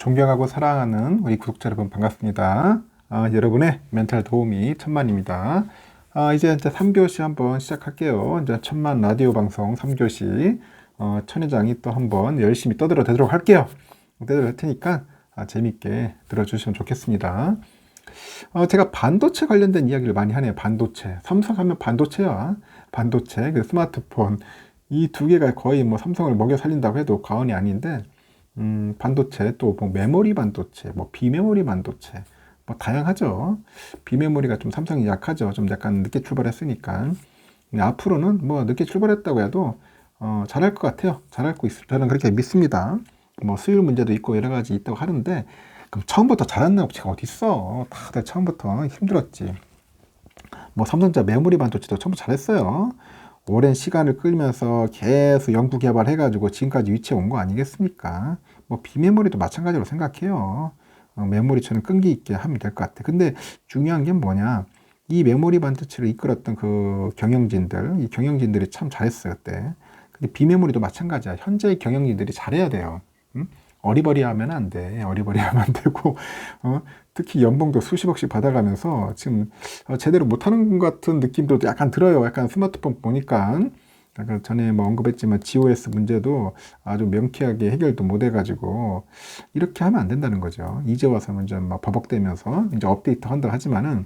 존경하고 사랑하는 우리 구독자 여러분 반갑습니다. 여러분의 멘탈 도움이 천만입니다. 이제 3교시 한번 시작할게요. 이제 천만 라디오 방송 3교시 천 회장이 또 한번 열심히 떠들어 대도록 할게요. 떠들어 할 테니까 재밌게 들어주시면 좋겠습니다. 제가 반도체 관련된 이야기를 많이 하네요. 반도체. 삼성 하면 반도체야. 반도체, 그 스마트폰. 이 두 개가 거의 뭐 삼성을 먹여 살린다고 해도 과언이 아닌데, 반도체, 또 뭐 메모리 반도체, 뭐 비메모리 반도체, 뭐 다양하죠. 비메모리가 좀 삼성이 약하죠. 좀 약간 늦게 출발했으니까. 근데 앞으로는 뭐 늦게 출발했다고 해도 잘할 것 같아요. 잘할 거 있을 저는 그렇게 믿습니다. 뭐 수율 문제도 있고 여러 가지 있다고 하는데, 그럼 처음부터 잘하는 업체가 어디 있어? 다들 처음부터 힘들었지. 뭐 삼성전자 메모리 반도체도 처음부터 잘했어요. 오랜 시간을 끌면서 계속 연구 개발해가지고 지금까지 위치에 온 거 아니겠습니까? 뭐 비메모리도 마찬가지로 생각해요. 메모리처럼 끈기 있게 하면 될 것 같아. 근데 중요한 게 뭐냐? 이 메모리 반도체를 이끌었던 그 경영진들, 이 경영진들이 참 잘했어요, 그때. 근데 비메모리도 마찬가지야. 현재의 경영진들이 잘해야 돼요. 응? 어리버리하면 안 돼. 어리버리하면 안 되고, 특히 연봉도 수십억씩 받아가면서 지금 제대로 못하는 것 같은 느낌도 약간 들어요. 약간 스마트폰 보니까. 약간 전에 뭐 언급했지만 GOS 문제도 아주 명쾌하게 해결도 못 해가지고 이렇게 하면 안 된다는 거죠. 이제 와서는 이제 막 버벅대면서 이제 업데이트 한다 하지만은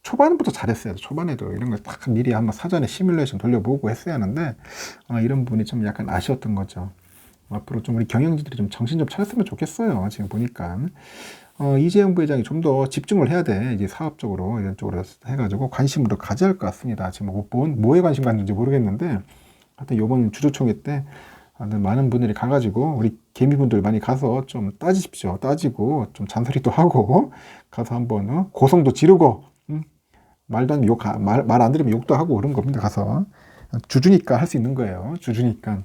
초반부터 잘했어요. 초반에도 이런 거 딱 미리 한번 사전에 시뮬레이션 돌려보고 했어야 하는데 이런 부분이 좀 약간 아쉬웠던 거죠. 앞으로 좀 우리 경영진들이 좀 정신 좀 차렸으면 좋겠어요. 지금 보니까. 이재용 부회장이 좀 더 집중을 해야 돼. 이제 사업적으로, 이런 쪽으로 해가지고 관심을 더 가져야 할 것 같습니다. 지금 뭐에 관심 갖는지 모르겠는데, 하여튼 요번 주주총회 때 많은 분들이 가가지고, 우리 개미분들 많이 가서 좀 따지십시오. 따지고, 좀 잔소리도 하고, 가서 한번, 고성도 지르고, 말도 안 말 안 들으면 욕도 하고 그런 겁니다. 가서. 주주니까 할 수 있는 거예요. 주주니까.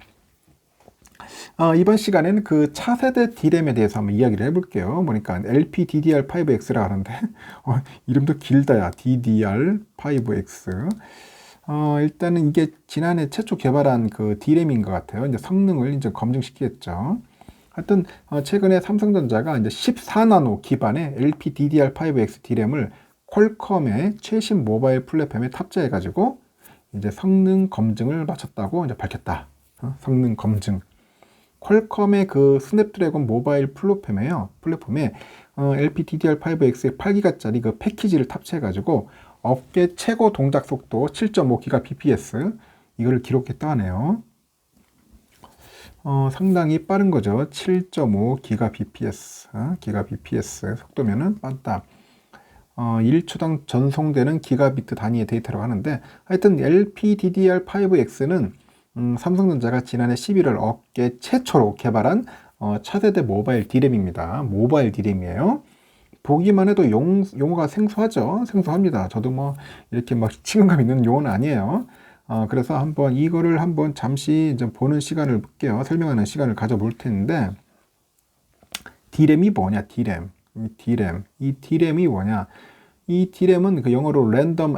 이번 시간에는 그 차세대 D램에 대해서 한번 이야기를 해볼게요. 보니까 LPDDR5X라 하는데 이름도 길다야. DDR5X. 일단은 이게 지난해 최초 개발한 그 D램인 것 같아요. 이제 성능을 이제 검증시키겠죠. 하여튼 최근에 삼성전자가 이제 14나노 기반의 LPDDR5X D램을 퀄컴의 최신 모바일 플랫폼에 탑재해가지고 이제 성능 검증을 마쳤다고 이제 밝혔다. 성능 검증. 퀄컴의 그 스냅드래곤 모바일 플랫폼에 LPDDR5X의 8기가짜리 그 패키지를 탑재해가지고 업계 최고 동작 속도 7.5Gbps 이걸 기록했다 하네요. 상당히 빠른 거죠. 7.5Gbps, Gbps 속도면은 빠르다. 1초당 전송되는 기가비트 단위의 데이터라고 하는데, 하여튼 LPDDR5X는 삼성전자가 지난해 11월 업계 최초로 개발한 차세대 모바일 D램입니다. 모바일 D램이에요. 보기만 해도 용어가 생소하죠. 생소합니다. 저도 뭐 이렇게 막 친근감 있는 용어는 아니에요. 그래서 이거를 한번 잠시 좀 보는 시간을 볼게요. 설명하는 시간을 가져볼 텐데, D램이 뭐냐? D램. 이 D램이 뭐냐? 이 D램은 그 영어로 랜덤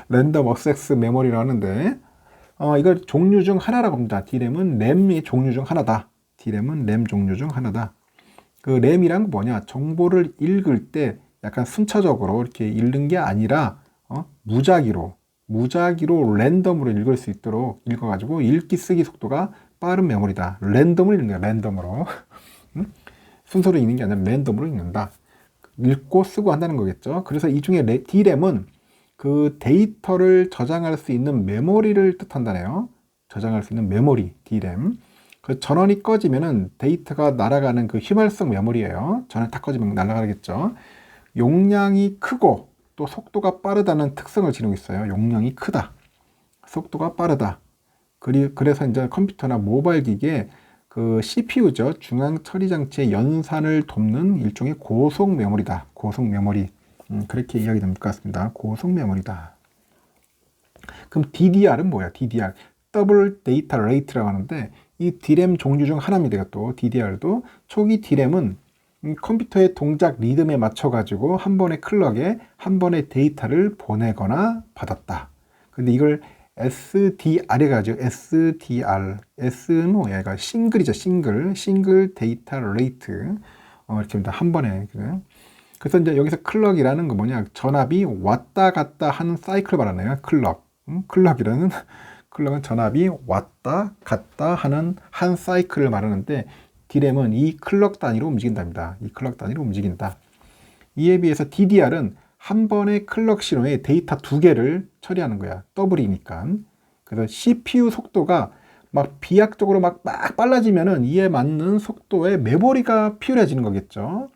액세스 메모리라고 하는데, 이걸 종류 중 하나라고 합니다. D램은 램의 종류 중 하나다. D램은 램 종류 중 하나다. 그 램이란 뭐냐? 정보를 읽을 때 약간 순차적으로 이렇게 읽는 게 아니라 무작위로 랜덤으로 읽을 수 있도록 읽어가지고 읽기 쓰기 속도가 빠른 메모리다. 랜덤으로 읽는 거야. 랜덤으로. 순서로 읽는 게 아니라 랜덤으로 읽는다. 읽고 쓰고 한다는 거겠죠. 그래서 이 중에 D램은 그 데이터를 저장할 수 있는 메모리를 뜻한다네요. 저장할 수 있는 메모리, D램. 그 전원이 꺼지면은 데이터가 날아가는 그 휘발성 메모리예요. 전원 딱 꺼지면 날아가겠죠. 용량이 크고 또 속도가 빠르다는 특성을 지니고 있어요. 용량이 크다. 속도가 빠르다. 그래서 이제 컴퓨터나 모바일 기기에 그 CPU죠. 중앙 처리 장치의 연산을 돕는 일종의 고속 메모리다. 고속 메모리. 그렇게 이야기 됩니다. 같습니다. 고속 메모리다. 그럼 DDR은 뭐야? DDR. 더블 데이터 레이트라고 하는데, 이 D램 종류 중 하나입니다. 또 DDR도 초기 D램은 컴퓨터의 동작 리듬에 맞춰가지고 한 번의 클럭에 한 번의 데이터를 보내거나 받았다. 근데 이걸 SDR 해가지고 SDR. S는 얘가 싱글이죠. 싱글 데이터 레이트. 이렇게 한 번에. 그래서 이제 여기서 클럭이라는 거 뭐냐? 전압이 왔다 갔다 하는 사이클 말하네요. 클럭이라는 클럭은 전압이 왔다 갔다 하는 한 사이클을 말하는데 D램은 이 클럭 단위로 움직인답니다. 이 클럭 단위로 움직인다. 이에 비해서 DDR은 한 번의 클럭 신호에 데이터 두 개를 처리하는 거야. 더블이니까. 그래서 CPU 속도가 막 비약적으로 막 빨라지면은 이에 맞는 속도의 메모리가 필요해지는 거겠죠.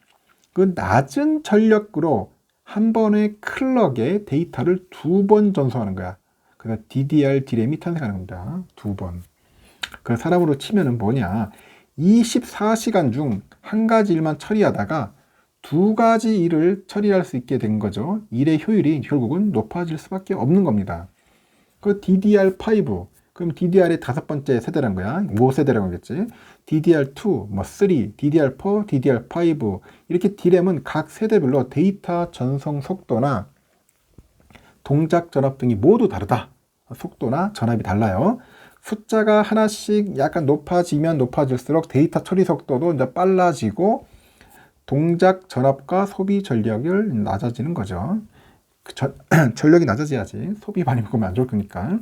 그 낮은 전력으로 한 번의 클럭에 데이터를 두 번 전송하는 거야. 그래서 DDR D램이 탄생하는 겁니다. 두 번. 그 사람으로 치면은 뭐냐? 24시간 중 한 가지 일만 처리하다가 두 가지 일을 처리할 수 있게 된 거죠. 일의 효율이 결국은 높아질 수밖에 없는 겁니다. 그 DDR5, 그럼 DDR의 다섯 번째 세대란 거야. 5세대라고 하겠지. DDR2, 3, DDR4, DDR5 이렇게 D램은 각 세대별로 데이터 전송 속도나 동작 전압 등이 모두 다르다. 속도나 전압이 달라요. 숫자가 하나씩 약간 높아지면 높아질수록 데이터 처리 속도도 이제 빨라지고 동작 전압과 소비 전력을 낮아지는 거죠. 전력이 낮아져야지 소비 많이 먹으면 안 좋을 거니까.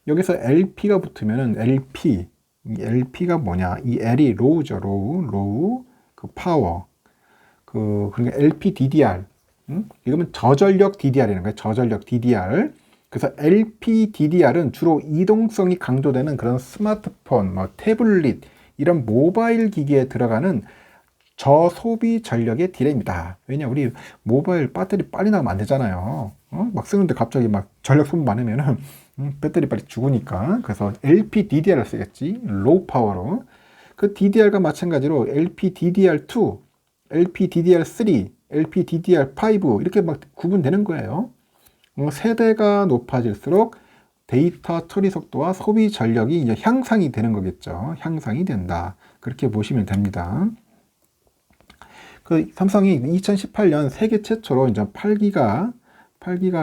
여기서 LP가 붙으면은 LP, 이 LP가 뭐냐? 이 L이 로우죠, 로우, 그 파워, 그러니까 LP DDR. 이거면 저전력 DDR이라는 거예요. 저전력 DDR. 그래서 LP DDR은 주로 이동성이 강조되는 그런 스마트폰, 태블릿 이런 모바일 기기에 들어가는 저소비 전력의 D램이다. 왜냐, 우리 모바일 배터리 빨리 나가면 안 되잖아요. 막 쓰는데 갑자기 막 전력 소비 많으면은 배터리 빨리 죽으니까. 그래서 LP DDR을 쓰겠지. 로우 파워로. 그 DDR과 마찬가지로 LP DDR2, LP DDR3, LP DDR5 이렇게 막 구분되는 거예요. 세대가 높아질수록 데이터 처리 속도와 소비 전력이 이제 향상이 되는 거겠죠. 향상이 된다. 그렇게 보시면 됩니다. 그 삼성이 2018년 세계 최초로 이제 8기가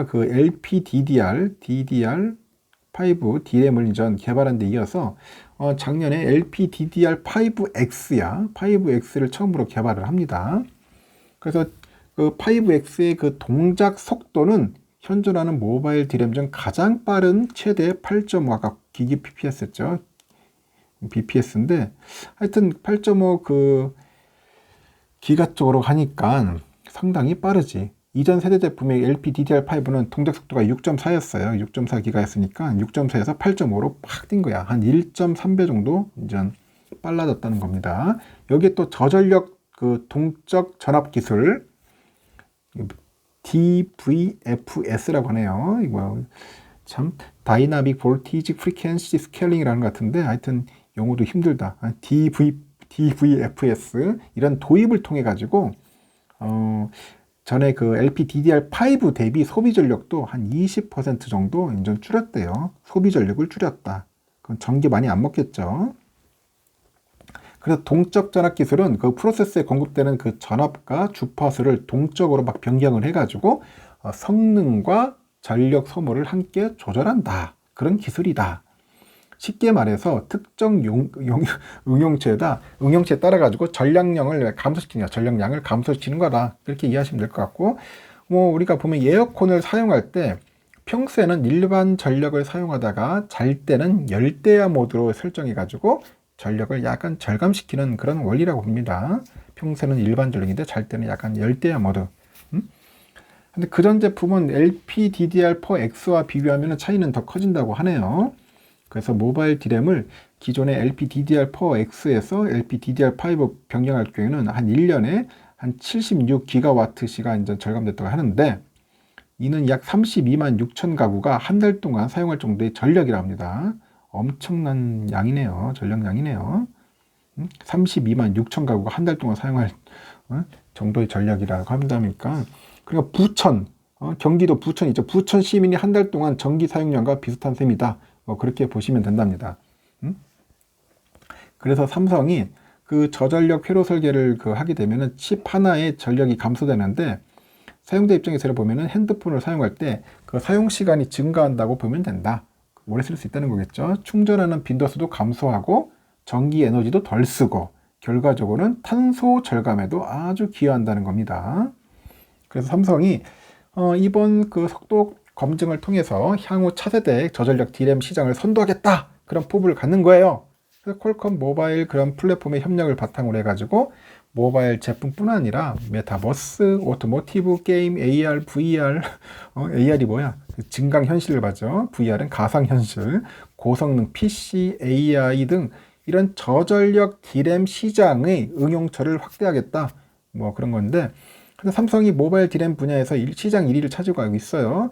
그 LPDDR, DDR5 D램을 이제 개발한 데 이어서 작년에 LPDDR5X야. 5X를 처음으로 개발을 합니다. 그래서 그 5X의 그 동작 속도는 현존하는 모바일 D램 중 가장 빠른 최대 8.5 아까 기기 BPS였죠. BPS인데 하여튼 8.5 그 기가 쪽으로 하니까 상당히 빠르지. 이전 세대 제품의 LPDDR5는 동작 속도가 6.4였어요. 6.4기가였으니까 6.4에서 8.5로 팍 뛴 거야. 한 1.3배 정도 이제 빨라졌다는 겁니다. 여기에 또 저전력 그 동적 전압 기술 DVFS라고 하네요. 이거 참 다이나믹 볼티지 프리퀀시 스케일링이라는 것 같은데 하여튼 용어도 힘들다. DVFS 이런 도입을 통해 가지고 전에 그 LPDDR5 대비 소비 전력도 한 20% 정도 인전 줄였대요. 소비 전력을 줄였다. 그건 전기 많이 안 먹겠죠. 그래서 동적 전압 기술은 그 프로세스에 공급되는 그 전압과 주파수를 동적으로 막 변경을 해가지고 성능과 전력 소모를 함께 조절한다. 그런 기술이다. 쉽게 말해서 특정 응용체에 따라 가지고 전력량을 감소시키는 거다. 그렇게 이해하시면 될 것 같고, 우리가 보면 에어컨을 사용할 때 평소에는 일반 전력을 사용하다가 잘 때는 열대야 모드로 설정해 가지고 전력을 약간 절감시키는 그런 원리라고 봅니다. 평소에는 일반 전력인데 잘 때는 약간 열대야 모드. 근데 그전 제품은 LPDDR4X와 비교하면 차이는 더 커진다고 하네요. 그래서 모바일 D램을 기존의 LPDDR4X에서 LPDDR5 변경할 경우에는 한 1년에 한 76GWh가 이제 절감됐다고 하는데, 이는 약 32만 6천 가구가 한 달 동안 사용할 정도의 전력이라 합니다. 엄청난 양이네요. 전력량이네요. 32만 6천 가구가 한 달 동안 사용할 정도의 전력이라고 한다니까. 그러니까 부천, 경기도 부천 있죠. 부천 시민이 한 달 동안 전기 사용량과 비슷한 셈이다. 그렇게 보시면 된답니다. 그래서 삼성이 그 저전력 회로 설계를 하게 되면은 칩 하나의 전력이 감소되는데, 사용자 입장에서 보면은 핸드폰을 사용할 때 그 사용 시간이 증가한다고 보면 된다. 오래 쓸 수 있다는 거겠죠. 충전하는 빈도수도 감소하고 전기 에너지도 덜 쓰고 결과적으로는 탄소 절감에도 아주 기여한다는 겁니다. 그래서 삼성이 이번 그 속도 검증을 통해서 향후 차세대 저전력 D램 시장을 선도하겠다, 그런 포부를 갖는 거예요. 그래서 퀄컴 모바일 그런 플랫폼의 협력을 바탕으로 해가지고 모바일 제품뿐 아니라 메타버스, 오토모티브, 게임, AR, VR, AR이 뭐야? 증강현실을 봐죠. VR은 가상현실, 고성능 PC, AI 등 이런 저전력 D램 시장의 응용처를 확대하겠다, 뭐 그런 건데, 그래서 삼성이 모바일 D램 분야에서 시장 1위를 차지하고 있어요.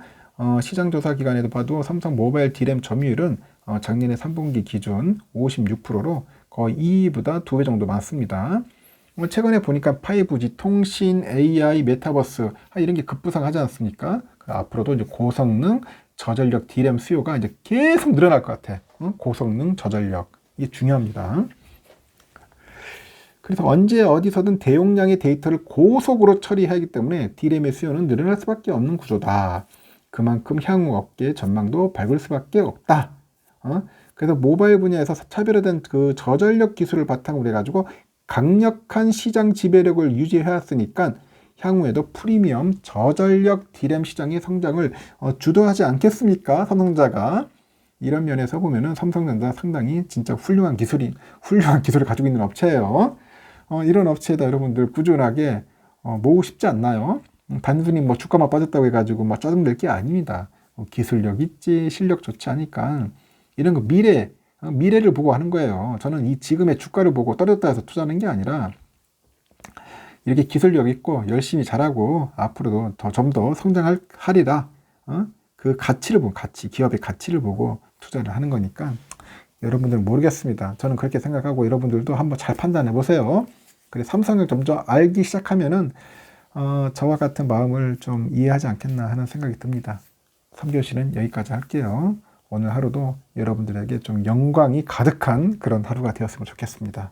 시장조사 기관에도 봐도 삼성 모바일 D램 점유율은 작년에 3분기 기준 56%로 거의 2위보다 2배 정도 많습니다. 최근에 보니까 5G, 통신, AI, 메타버스 이런 게 급부상하지 않습니까? 앞으로도 이제 고성능 저전력 D램 수요가 이제 계속 늘어날 것 같아. 고성능 저전력, 이게 중요합니다. 그래서 언제 어디서든 대용량의 데이터를 고속으로 처리하기 때문에 D램의 수요는 늘어날 수밖에 없는 구조다. 그만큼 향후 업계의 전망도 밝을 수밖에 없다. 그래서 모바일 분야에서 차별화된 그 저전력 기술을 바탕으로 해가지고 강력한 시장 지배력을 유지해왔으니까 향후에도 프리미엄 저전력 D램 시장의 성장을 주도하지 않겠습니까? 삼성전자가. 이런 면에서 보면은 삼성전자 상당히 진짜 훌륭한 기술을 가지고 있는 업체예요. 이런 업체에다 여러분들 꾸준하게 모으고 싶지 않나요? 단순히 뭐 주가만 빠졌다고 해가지고 막 짜증낼 게 아닙니다. 기술력 있지, 실력 좋지 하니까 이런 거 미래를 보고 하는 거예요. 저는 이 지금의 주가를 보고 떨어졌다 해서 투자하는 게 아니라 이렇게 기술력 있고 열심히 잘하고 앞으로도 좀 더 성장하리라, 그 가치를 보고, 기업의 가치를 보고 투자를 하는 거니까 여러분들은 모르겠습니다. 저는 그렇게 생각하고 여러분들도 한번 잘 판단해 보세요. 그래서 삼성을 점점 알기 시작하면은 저와 같은 마음을 좀 이해하지 않겠나 하는 생각이 듭니다. 3교시는 여기까지 할게요. 오늘 하루도 여러분들에게 좀 영광이 가득한 그런 하루가 되었으면 좋겠습니다.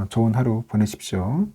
좋은 하루 보내십시오.